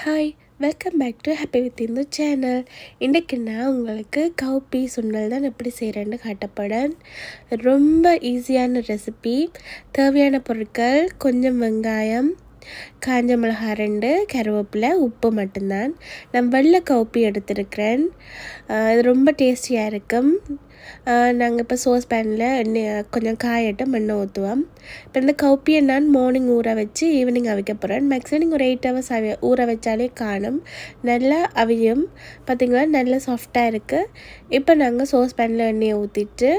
Hi, welcome back to happy with இந்த channel. இன்றைக்கு நான் உங்களுக்கு கவுப்பி சுண்டல் தான் எப்படி செய்கிறேன்னு காட்டப்படன். ரொம்ப ஈஸியான ரெசிபி. தேவையான பொருட்கள் கொஞ்சம் வெங்காயம், காஞ்ச மிளகாய் 2, கருவேப்பிலை, உப்பு மட்டும்தான். நான் வெள்ளை கவுப்பி எடுத்துருக்கிறேன். இது ரொம்ப டேஸ்டியாக இருக்கும். நாங்கள் இப்போ சோஸ் பேனில் கொஞ்சம் காயட்டும் எண்ணெய் ஊற்றுவோம். இப்போ இந்த கவுப்பியை நான் மார்னிங் ஊற வச்சு ஈவினிங் அவிக்க போகிறேன். மேக்ஸிமம் நீங்கள் ஒரு 8 hours ஊற வச்சாலே காணும், நல்லா அவியும். பார்த்திங்களா, நல்லா சாஃப்டாக இருக்குது. இப்போ நாங்கள் சோஸ் பேனில் எண்ணெயை ஊற்றிட்டு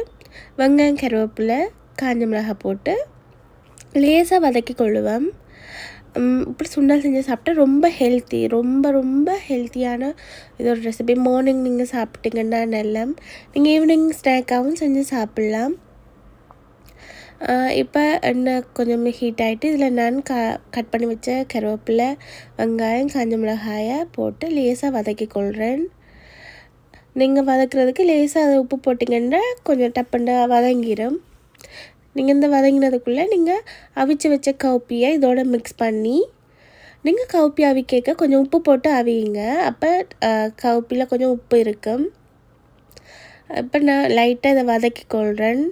வெங்காயம், கருவேப்பிலை, காஞ்ச மிளகாய் போட்டு லேசாக வதக்கி கொள்ளுவோம். இப்படி சுண்டல் செஞ்சு சாப்பிட்டா ரொம்ப ஹெல்த்தி, ரொம்ப ஹெல்த்தியான இது ஒரு ரெசிபி. மார்னிங் நீங்கள் சாப்பிட்டீங்கன்னா நல்லா, நீங்கள் ஈவினிங் ஸ்நாக்காகவும் செஞ்சு சாப்பிட்லாம். இப்போ எண்ணெய் கொஞ்சம் ஹீட் ஆகிட்டு இதில் நான் கட் பண்ணி வச்ச கருவேப்பிலை, வெங்காயம், காஞ்ச மிளகாயை போட்டு லேசாக வதக்கி கொள்கிறேன். நீங்கள் வதக்குறதுக்கு லேசாக அதை உப்பு போட்டிங்கன்னா கொஞ்சம் டப்புண்டு வதங்கிடும். நீங்கள் இந்த வதங்கினதுக்குள்ளே நீங்கள் அவிச்சு வச்ச கவுப்பியை இதோட மிக்ஸ் பண்ணி, நீங்கள் கவுப்பி அவிக்க கொஞ்சம் உப்பு போட்டு அவியுங்க. அப்போ கவுப்பியில் கொஞ்சம் உப்பு இருக்கும். இப்போ நான் லைட்டாக இதை வதக்கி கொள்கிறேன்.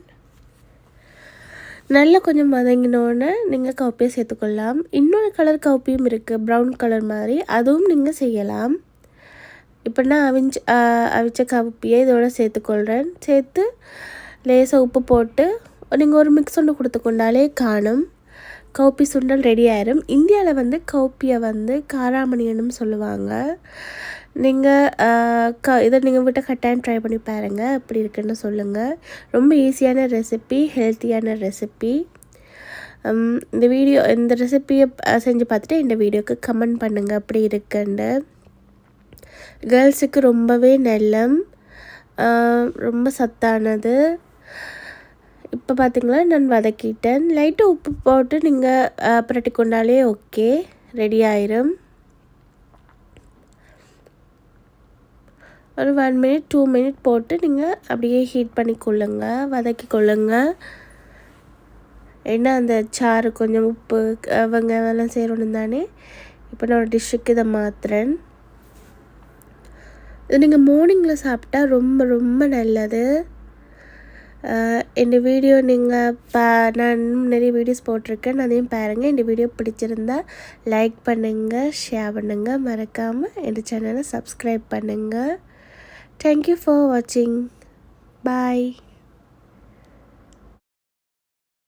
நல்லா கொஞ்சம் வதங்கினோன்னே நீங்கள் கவுப்பியை சேர்த்துக்கொள்ளலாம். இன்னொரு கலர் கவுப்பியும் இருக்குது, ப்ரௌன் கலர் மாதிரி, அதுவும் நீங்கள் செய்யலாம். இப்போ நான் அவிச்ச கவுப்பியை இதோட சேர்த்துக்கொள்கிறேன். சேர்த்து லேசாக உப்பு போட்டு நீங்கள் ஒரு மிக்ஸ் ஒன்று கொடுத்து கொண்டாலே காணும், கவுப்பி சுண்டல் ரெடி ஆயிரும். இந்தியாவில் கவுப்பியை காராமணியன்னு சொல்லுவாங்க. நீங்கள் இதை நீங்கள் வீட்டை கட்டாயம் ட்ரை பண்ணி பாருங்கள், எப்படி இருக்குன்னு சொல்லுங்கள். ரொம்ப ஈஸியான ரெசிபி, ஹெல்த்தியான ரெசிபி. இந்த ரெசிப்பியை செஞ்சு பார்த்துட்டு இந்த வீடியோக்கு கமெண்ட் பண்ணுங்கள் அப்படி இருக்குன்னு. கேர்ள்ஸுக்கு ரொம்பவே நல்லம், ரொம்ப சத்தானது. இப்போ பார்த்திங்களா, நான் வதக்கிட்டேன். லைட்டாக உப்பு போட்டு நீங்கள் புரட்டி கொண்டாலே ஓகே, ரெடி ஆயிரும். ஒரு 1 minute 2 minute போட்டு நீங்கள் அப்படியே ஹீட் பண்ணி கொள்ளுங்க, வதக்கி கொள்ளுங்க. ஏன்னா அந்த சாறு கொஞ்சம் உப்பு வெங்காயம் சேரணும் தானே. இப்போ நான் ஒரு டிஷ்ஷுக்கு இதை மாற்றுறேன். இது நீங்கள் மார்னிங்கில் சாப்பிட்டா ரொம்ப நல்லது. இந்த வீடியோ நான் நிறைய வீடியோஸ் போட்டிருக்கேன், அதையும் பாருங்கள். இந்த வீடியோ பிடிச்சிருந்தா லைக் பண்ணுங்கள், ஷேர் பண்ணுங்கள், மறக்காமல் இந்த சேனலை சப்ஸ்கிரைப் பண்ணுங்கள். தேங்க்யூ ஃபார் வாட்சிங். பாய்.